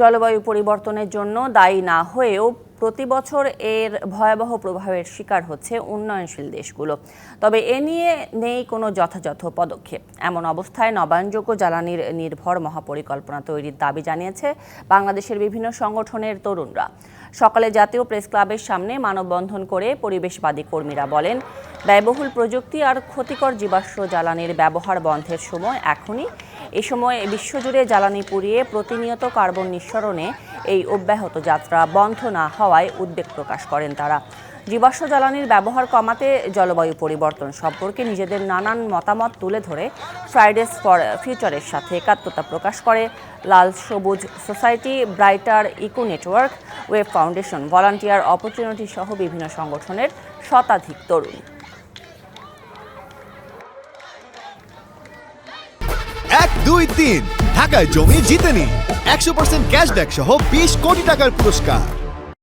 জলবায়ু পরিবর্তনের জন্য দায়ী না হয়েও প্রতি বছর এর ভয়াবহ প্রভাবের শিকার হচ্ছে উন্নয়নশীল দেশগুলো। তবে এ নিয়ে নেই কোনো যথাযথ পদক্ষেপ। এমন অবস্থায় নবায়নযোগ্য জ্বালানির নির্ভর মহাপরিকল্পনা তৈরির দাবি জানিয়েছে বাংলাদেশের বিভিন্ন সংগঠনের তরুণরা। সকালে জাতীয় প্রেস ক্লাবের সামনে মানববন্ধন করে পরিবেশবাদী কর্মীরা বলেন, ব্যয়বহুল প্রযুক্তি আর ক্ষতিকর জীবাশ্ম জ্বালানির ব্যবহার বন্ধের সময় এখনই। এ সময় বিশ্বজুড়ে জ্বালানি পুড়িয়ে প্রতিনিয়ত কার্বন নিঃসরণে এই অব্যাহত যাত্রা বন্ধ না হওয়ায় উদ্বেগ প্রকাশ করেন তারা। জীবাশ্ম জ্বালানির ব্যবহার কমাতে জলবায়ু পরিবর্তন সম্পর্কে নিজেদের নানান মতামত তুলে ধরে ফ্রাইডেজ ফর ফিউচারের সাথে একাত্মতা প্রকাশ করে Lal Sabuj society, brighter eco network, web foundation, volunteer opportunity সহ বিভিন্ন সংগঠনের শতাধিক তরুণ। 1, 2, 3 ঢাকায় জমি জিতে নিন 100% ক্যাশব্যাক সহ 20 কোটি টাকার পুরস্কার।